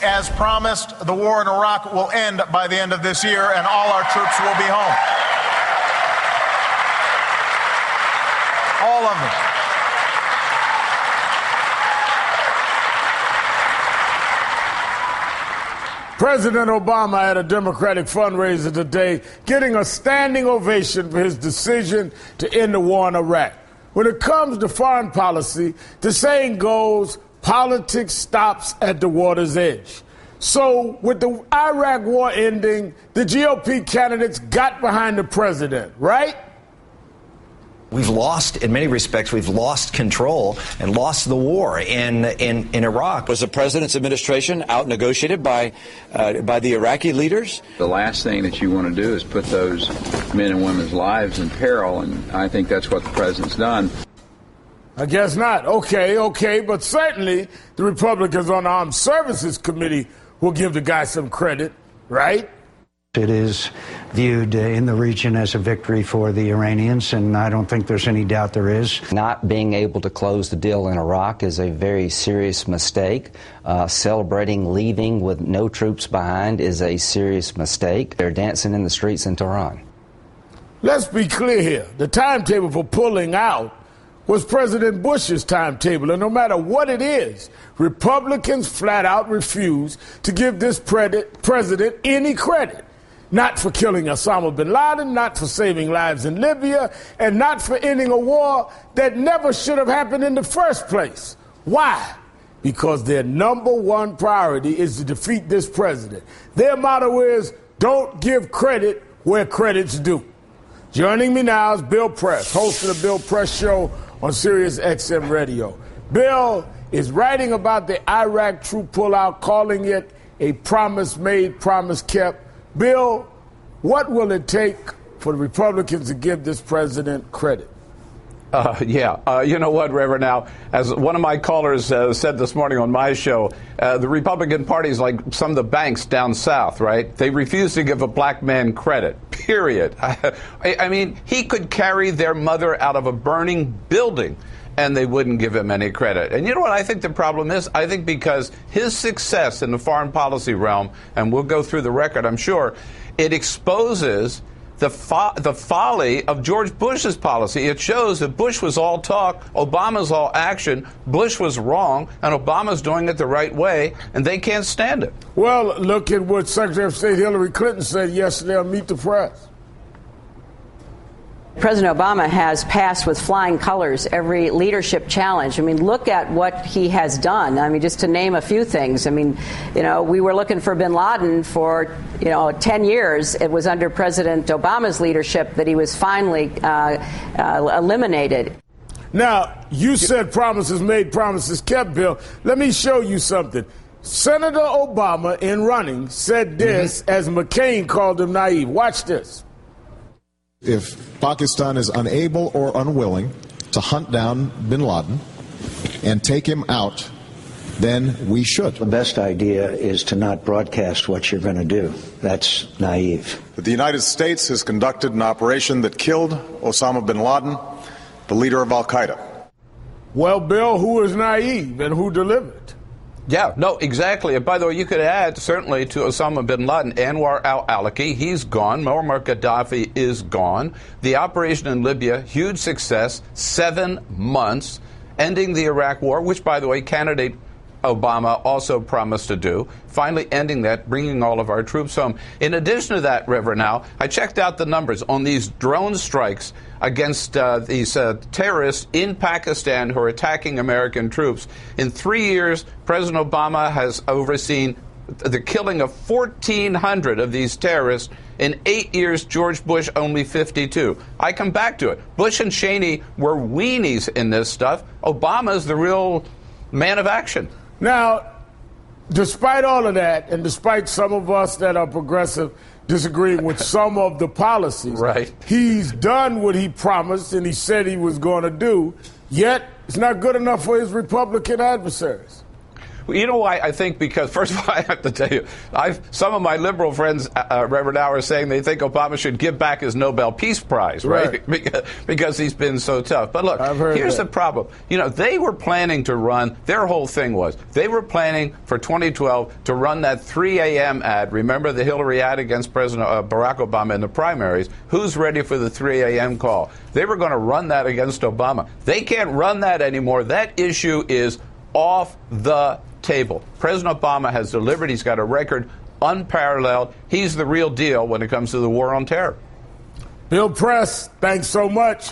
As promised, the war in Iraq will end by the end of this year, and all our troops will be home. All of them. President Obama at a Democratic fundraiser today, getting a standing ovation for his decision to end the war in Iraq. When it comes to foreign policy, the saying goes, politics stops at the water's edge. So with the Iraq war ending, the GOP candidates got behind the president, right? We've lost, in many respects, we've lost control and lost the war in Iraq. Was the president's administration out-negotiated by the Iraqi leaders? The last thing that you want to do is put those men and women's lives in peril, and I think that's what the president's done. I guess not. Okay, but certainly the Republicans on the Armed Services Committee will give the guy some credit, right? It is viewed in the region as a victory for the Iranians, and I don't think there's any doubt there is. Not being able to close the deal in Iraq is a very serious mistake. Celebrating leaving with no troops behind is a serious mistake. They're dancing in the streets in Tehran. Let's be clear here. The timetable for pulling out was President Bush's timetable, and no matter what it is, Republicans flat out refuse to give this president any credit. Not for killing Osama bin Laden, not for saving lives in Libya, and not for ending a war that never should have happened in the first place. Why? Because their number one priority is to defeat this president. Their motto is, don't give credit where credit's due. Joining me now is Bill Press, host of the Bill Press Show on Sirius XM Radio. Bill is writing about the Iraq troop pullout, calling it a promise made, promise kept. Bill, what will it take for the Republicans to give this president credit? You know what, Reverend? Now, as one of my callers said this morning on my show, the Republican Party is like some of the banks down south, right? They refuse to give a black man credit, period. I mean, he could carry their mother out of a burning building, and they wouldn't give him any credit. And you know what I think the problem is? I think because his success in the foreign policy realm, and we'll go through the record, I'm sure, it exposes the folly of George Bush's policy. It shows that Bush was all talk, Obama's all action, Bush was wrong, and Obama's doing it the right way, and they can't stand it. Well, look at what Secretary of State Hillary Clinton said yesterday on Meet the Press. President Obama has passed with flying colors every leadership challenge. I mean, look at what he has done. I mean, just to name a few things. I mean, you know, we were looking for bin Laden for, 10 years. It was under President Obama's leadership that he was finally eliminated. Now, you said promises made, promises kept, Bill. Let me show you something. Senator Obama, in running, said this as McCain called him naive. Watch this. If Pakistan is unable or unwilling to hunt down bin Laden and take him out, then we should. The best idea is to not broadcast what you're going to do. That's naive. The United States has conducted an operation that killed Osama bin Laden, the leader of al-Qaeda. Well, Bill, who is naive and who delivered? Yeah, no, exactly. And by the way, you could add certainly to Osama bin Laden, Anwar al-Awlaki, he's gone. Muammar Gaddafi is gone. The operation in Libya, huge success, 7 months, ending the Iraq war, which, by the way, candidate Obama also promised to do, finally ending that, bringing all of our troops home. In addition to that, Reverend, now, I checked out the numbers on these drone strikes against these terrorists in Pakistan who are attacking American troops. In 3 years, President Obama has overseen the killing of 1,400 of these terrorists. In 8 years, George Bush only 52. I come back to it. Bush and Cheney were weenies in this stuff. Obama's the real man of action. Now, despite all of that, and despite some of us that are progressive disagreeing with some of the policies, right, he's done what he promised and he said he was going to do, yet it's not good enough for his Republican adversaries. You know why? I think because, first of all, I have to tell you, some of my liberal friends, Reverend Hour, are saying they think Obama should give back his Nobel Peace Prize, right? Because he's been so tough. But look, here's the problem. You know, they were planning to run, their whole thing was, they were planning for 2012 to run that 3 a.m. ad. Remember the Hillary ad against President Barack Obama in the primaries? Who's ready for the 3 a.m. call? They were going to run that against Obama. They can't run that anymore. That issue is off the table. President Obama has delivered. He's got a record unparalleled. He's the real deal when it comes to the war on terror. Bill Press, thanks so much.